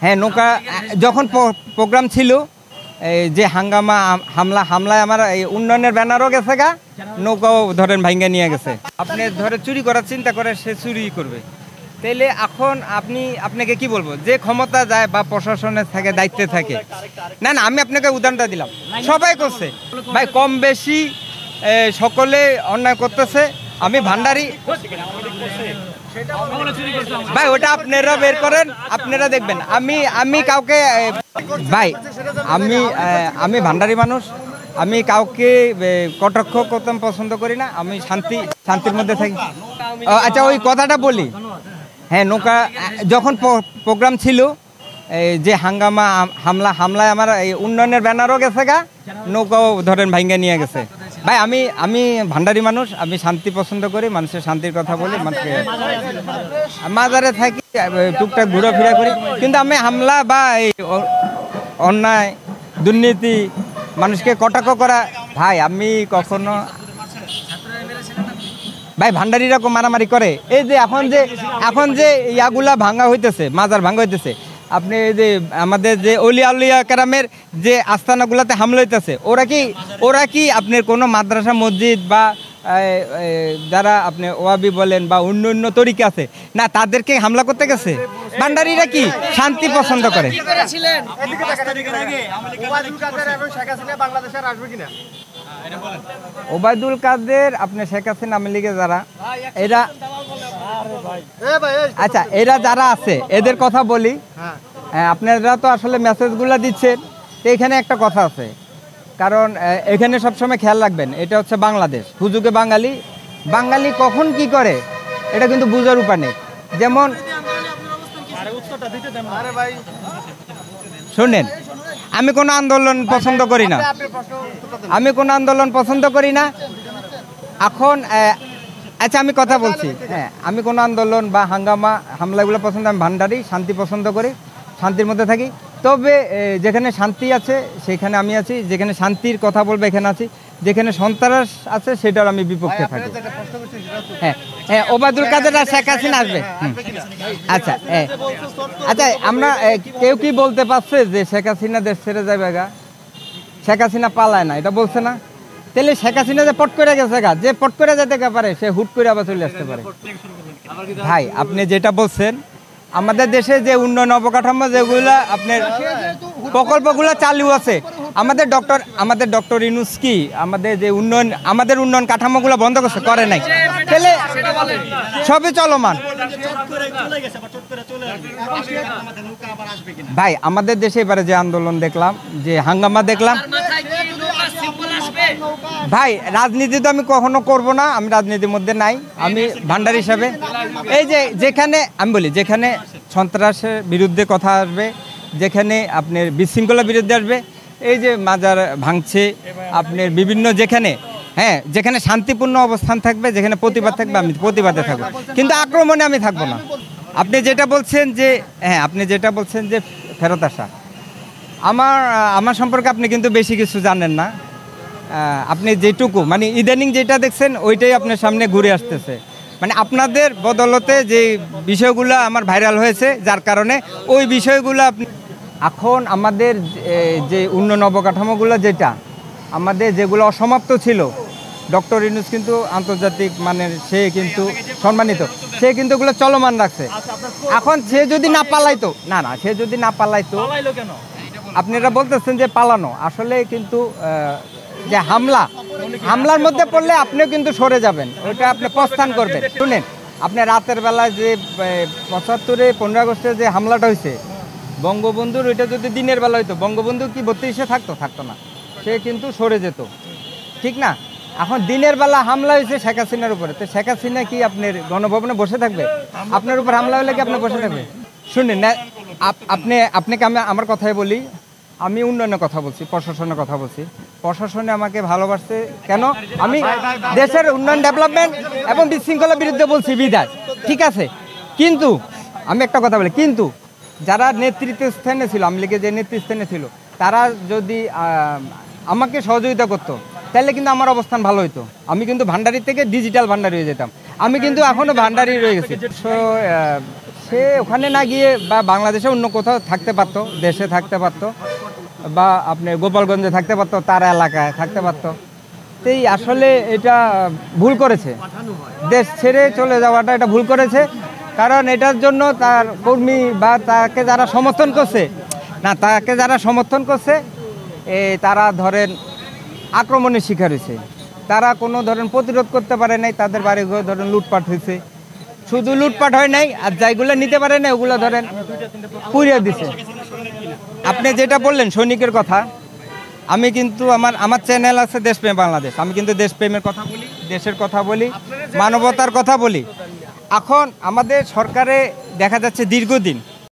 হ্যাঁ, নৌকা যখন প্রোগ্রাম ছিল যে হাঙ্গামা হামলায় আমার এই উন্নয়নের ব্যানারও গেছে গা, নৌকাও ধরেন ভাঙ্গা নিয়ে গেছে। আপনি ধরে চুরি করার চিন্তা করে সে চুরি করবে, তাইলে এখন আপনাকে কি বলবো, যে ক্ষমতা যায় বা প্রশাসনের থাকে দায়িত্বে থাকে না, আমি আপনাকে উদাহরণটা দিলাম, সবাই করছে ভাই, কম বেশি সকলে অন্যায় করতেছে। আমি ভান্ডারি ভাই, ওটা আপনারা বের করেন, আপনারা দেখবেন। আমি কাউকে ভাই, আমি ভান্ডারি মানুষ, আমি কাউকে কটাক্ষ করতে পছন্দ করি না, আমি শান্তির মধ্যে থাকি। আচ্ছা, ওই কথাটা বলি। হ্যাঁ, নৌকা যখন প্রোগ্রাম ছিল যে হাঙ্গামা হামলায় আমার এই উন্নয়নের ব্যানারও গেছে গা, নৌকাও ধরেন ভাঙ্গা নিয়ে গেছে। ভাই, আমি ভান্ডারি মানুষ, আমি শান্তি পছন্দ করি, মানুষের শান্তির কথা বলি, মানুষকে মাজারে থাকি, টুকটাক ঘোরাফেরা করি, কিন্তু আমি হামলা বা এই অন্যায় দুর্নীতি মানুষকে কটাক্ষ করা, ভাই আমি কখনো, ভাই ভান্ডারিরা মারামারি করে। এই যে এখন যে ইয়াগুলা ভাঙ্গা হইতেছে, মাজার ভাঙ্গা হইতেছে, আপনি এই যে আমাদের যে অলিয়া কেরামের যে আস্তানাগুলাতে হামলা হইতেছে, ওরা কি আপনার কোনো মাদ্রাসা মসজিদ বা যারা আপনি ওয়াবি বলেন বা অন্য তরিকা আছে না, তাদেরকে হামলা করতে গেছে? ভান্ডারিরা কি শান্তি পছন্দ করে? ওবায়দুল কাদের, আপনি শেখ হাসিনা আওয়ামী লীগে যারা এরা, আচ্ছা এরা যারা আছে এদের কথা বলি। আপনারা তো আসলে মেসেজগুলো দিচ্ছেন, তো এখানে একটা কথা আছে, কারণ এখানে সবসময় খেয়াল রাখবেন, এটা হচ্ছে বাংলাদেশ, হুজুগে বাঙালি কখন কি করে এটা কিন্তু বুঝার উপায় নেই। যেমন শুনেন, আমি কোনো আন্দোলন পছন্দ করি না, এখন আচ্ছা আমি কথা বলছি, হ্যাঁ আমি কোনো আন্দোলন বা হামলাগুলো পছন্দ, আমি ভান্ডারি, শান্তি পছন্দ করি, শান্তির মধ্যে থাকি। তবে যেখানে শান্তি আছে সেখানে আমি আছি, যেখানে শান্তির কথা বলবো এখানে আছি, যেখানে সন্ত্রাস আছে সেটার আমি বিপক্ষে থাকি। হ্যাঁ, ওবায়দুল কাদের আর শেখ হাসিনা আসবে। আচ্ছা আমরা কেউ কি বলতে পারছে যে শেখ হাসিনা দেশ ছেড়ে যাবে গা? শেখ হাসিনা পালায় না, এটা বলছে না? তাহলে শেখ হাসিনা যে পট করে গেছে গা, যে পট করে যেতে পারে সে হুট করে আবার চলে আসতে পারে। ভাই আপনি যেটা বলছেন, আমাদের দেশে যে উন্নয়ন অবকাঠামো যেগুলো আপনার প্রকল্পগুলো চালু আছে, আমাদের ডক্টর ইউনূস কি আমাদের যে উন্নয়ন কাঠামোগুলো বন্ধ করে নাই? তাহলে সবই চলমান। ভাই আমাদের দেশে এবারে যে আন্দোলন দেখলাম, যে হাঙ্গামা দেখলাম, ভাই রাজনীতি তো আমি কখনো করব না, আমি রাজনীতির মধ্যে নাই, আমি ভান্ডার হিসাবে এই যে যেখানে সন্ত্রাসের বিরুদ্ধে কথা আসবে, যেখানে আপনার বিশৃঙ্খলার বিরুদ্ধে আসবে, এই যে মাজার ভাঙছে আপনার বিভিন্ন যেখানে শান্তিপূর্ণ অবস্থান থাকবে, যেখানে প্রতিবাদ থাকবে, আমি প্রতিবাদে থাকবো, কিন্তু আক্রমণে আমি থাকবো না। আপনি যেটা বলছেন যে ফেরত আসা, আমার সম্পর্কে আপনি কিন্তু বেশি কিছু জানেন না। আপনি যেটুকু ইদানিং যেটা দেখছেন ওইটাই আপনার সামনে ঘুরে আসতেছে, আপনাদের বদলতে যে বিষয়গুলো আমার ভাইরাল হয়েছে, যার কারণে ওই বিষয়গুলো এখন আমাদের যে উন্নয়ন অবকাঠামোগুলো যেগুলো অসমাপ্ত ছিল, ডক্টর ইউনূস কিন্তু আন্তর্জাতিক মানের, সে কিন্তু সম্মানিত, সে কিন্তু ওগুলো চলমান রাখছে। এখন সে যদি না পালাইতো, আপনারা বলতেছেন যে পালানো, আসলে কিন্তু যে হামলার মধ্যে পড়লে আপনিও কিন্তু সরে যাবেন, ওইটা আপনি প্রস্থান করবেন। শুনেন, আপনি রাতের বেলায় যে ৭৫-এ 15 আগস্টে যে হামলাটা হয়েছে, বঙ্গবন্ধুর ওইটা যদি দিনের বেলা হইতো, বঙ্গবন্ধু কি 32-এ থাকতো না, সে কিন্তু সরে যেত, ঠিক না? এখন দিনের বেলা হামলা হয়েছে শেখ হাসিনার উপরে, তো শেখ হাসিনা কি আপনার গণভবনে বসে থাকবে? আপনার উপর হামলা হলে কি আপনি বসে থাকবে? শুনেন না, আপনাকে আমি আমার কথাই বলি, আমি উন্নয়নের কথা বলছি, প্রশাসনের কথা বলছি। প্রশাসনে আমাকে ভালোবাসছে কেন? আমি দেশের উন্নয়ন, ডেভেলপমেন্ট এবং বিশৃঙ্খলার বিরুদ্ধে বলছি বিদায়, ঠিক আছে? কিন্তু আমি একটা কথা বলি, কিন্তু যারা নেতৃত্ব স্থানে ছিল, আওয়ামী লীগের যে নেতৃস্থানে ছিল, তারা যদি আমাকে সহযোগিতা করতো, তাহলে কিন্তু আমার অবস্থান ভালো হতো। আমি কিন্তু ভান্ডারি থেকে ডিজিটাল ভান্ডারি হয়ে যেতাম। আমি কিন্তু এখনো ভান্ডারি রয়ে গেছি। সে ওখানে না গিয়ে বা বাংলাদেশে অন্য কোথাও থাকতে পারতো, দেশে থাকতে পারতো, বা আপনি গোপালগঞ্জে থাকতে পারতো, তার এলাকায় থাকতে পারতো। এই আসলে এটা ভুল করেছে, দেশ ছেড়ে চলে যাওয়াটা এটা ভুল করেছে। কারণ এটার জন্য তার কর্মী বা তাকে যারা সমর্থন করছে তারা ধরেন আক্রমণের শিকার হয়েছে। তারা কোনো ধরেন প্রতিরোধ করতে পারে নাই, তাদের বাড়িঘর ধরেন লুটপাট হয়েছে। শুধু লুটপাট হয় নাই, আর যাইগুলো নিতে পারে না ওগুলো ধরেন পুড়িয়ে দিছে। আপনি যেটা বললেন সৈনিকের কথা, আমি কিন্তু আমার চ্যানেল আছে দেশপ্রেম বাংলাদেশ, আমি কিন্তু দেশপ্রেমের কথা বলি, দেশের কথা বলি, মানবতার কথা বলি। এখন আমাদের সরকারে দেখা যাচ্ছে দীর্ঘদিন